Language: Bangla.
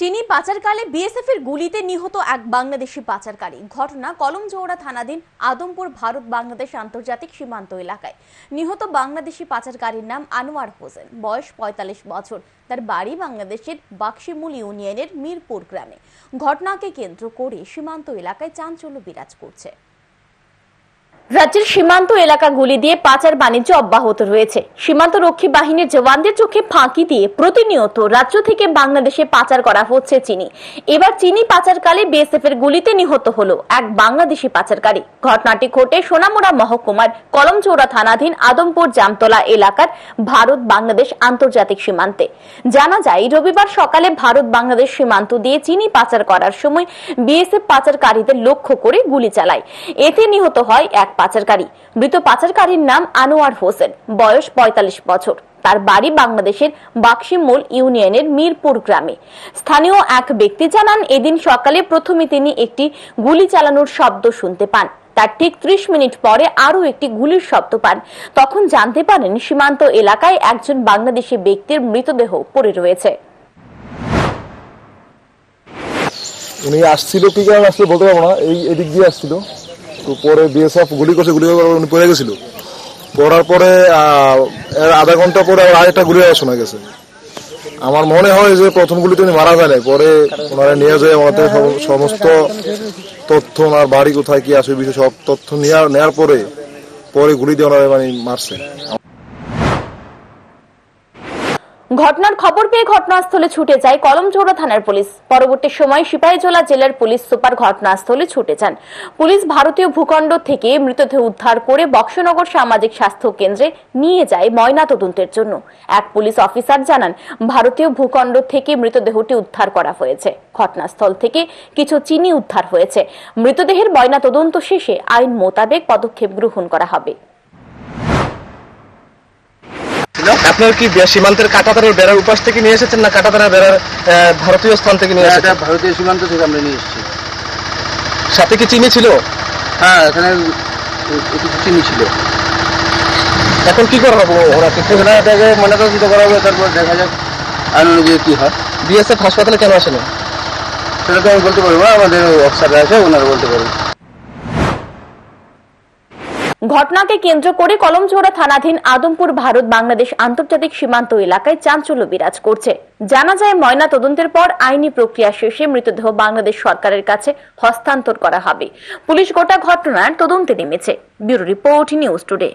চিনি পাচারকালে বিএসএফ এর গুলিতে নিহত এক বাংলাদেশি পাচারকারী। ঘটনা কলমজোড়া থানাধীন আদমপুর ভারত বাংলাদেশ আন্তর্জাতিক সীমান্ত এলাকায়। নিহত বাংলাদেশি পাচারকারীর নাম আনোয়ার হোসেন, বয়স ৪৫ বছর। তার বাড়ি বাংলাদেশের বাক্সিমূল ইউনিয়নের মিরপুর গ্রামে। ঘটনাকে কেন্দ্র করে সীমান্ত এলাকায় চাঞ্চল্য বিরাজ করছে। রাজ্যের সীমান্ত এলাকাগুলি দিয়ে পাচার বাণিজ্য অব্যাহত রয়েছে। সীমান্ত রক্ষী বাহিনীর জওয়ানদের চোখে ফাঁকি দিয়ে প্রতিনিয়ত রাজ্য থেকে বাংলাদেশে পাচার করা হচ্ছে চিনি। এবার চিনি পাচারকালে বিএসএফ এর গুলিতে নিহত হলো এক বাংলাদেশি পাচারকারী। ঘটনাটি ঘটে সোনামুড়া মহকুমার কলমচৌড়া থানাধীন আদমপুর জামতলা এলাকার ভারত বাংলাদেশ আন্তর্জাতিক সীমান্তে। জানা যায়, রবিবার সকালে ভারত বাংলাদেশ সীমান্ত দিয়ে চিনি পাচার করার সময় বিএসএফ পাচারকারীদের লক্ষ্য করে গুলি চালায়। এতে নিহত হয় এক পাচারকারী। মৃত পাচারকারীর নাম আনোয়ার হোসেন, বয়স ৪৫ বছর। তার বাড়ি বাংলাদেশের বাক্সিমূল ইউনিয়নের মিরপুর গ্রামে। স্থানীয় এক ব্যক্তি জানান, এদিন সকালে প্রথমে তিনি একটি গুলি চালানোর শব্দ শুনতে পান। তার ঠিক ৩০ মিনিট পরে আরো একটি গুলির শব্দ পান। তখন জানতে পারেন সীমান্ত এলাকায় একজন বাংলাদেশি ব্যক্তির মৃতদেহ পড়ে রয়েছে। উনি আসছিল কি কারণে আসলে বলতে পারবো না, এদিক দিয়ে আসছিল। তো পরে বিএসএফ গুলি করছে, গুলি করে উনি পড়ে গেছিল। পড়ার পরে আধা ঘন্টা পরে আরেকটা গুলি শোনা গেছে। আমার মনে হয় যে প্রথম গুলিতে উনি মারা যায় নাই, পরে ওনারা নিয়ে যায় আমাদের সমস্ত তথ্য, ওনার বাড়ি কোথায় কি আসে বিষয় সব তথ্য নেওয়ার পরে গুলি দিয়ে ওনারা মারছে। ঘটনার খবর পেয়ে ঘটনাস্থলে ছুটে যায় কলমচৌড়া থানার পুলিশ। পরবর্তী সময় সিপাহীজলা জেলার পুলিশ সুপার ঘটনাস্থলে ছুটে যান। পুলিশ ভারতীয় ভূখণ্ড থেকে মৃতদেহ উদ্ধার করে বক্সনগর সামাজিক স্বাস্থ্য কেন্দ্রে নিয়ে যায় ময়নাতদন্তের জন্য। এক পুলিশ অফিসার জানান, ভারতীয় ভূখণ্ড থেকে মৃতদেহটি উদ্ধার করা হয়েছে। ঘটনাস্থল থেকে কিছু চিনি উদ্ধার হয়েছে। মৃতদেহের ময়নাতদন্ত শেষে আইন মোতাবেক পদক্ষেপ গ্রহণ করা হবে। আপনার কি সীমান্তের কাঁটাতারের বেড়ার উপাস থেকে নিয়ে এসেছেন, না কাঁটাতারের বেড়ার ভারতীয় স্থান থেকে নিয়ে এসেছেন? ভারতীয় সীমান্ত থেকে আমরা নিয়ে এসেছি। সাথে কি চিনি ছিল? হ্যাঁ, এখানে কিছু চিনি ছিল। এখন কি করা হবে? ওনাকে ময়নাতদন্ত করা হবে, তারপর দেখা যাক আইন অনুযায়ী কি হয়। বিএসএফ হাসপাতালে কেন আসেনি সেটা তো আমি বলতে পারবো না, আমাদের অফিসাররা আছে, ওনারা বলতে পারবো। ঘটনাকে কেন্দ্র করে কলমচৌড়া থানাধীন আদমপুর ভারত বাংলাদেশ আন্তর্জাতিক সীমান্ত এলাকায় চাঞ্চল্য বিরাজ করছে। জানা যায়, ময়না তদন্তের পর আইনি প্রক্রিয়া শেষে মৃতদেহ বাংলাদেশ সরকারের কাছে হস্তান্তর করা হবে। পুলিশ গোটা ঘটনার তদন্তে নেমেছে। Bureau report, news today.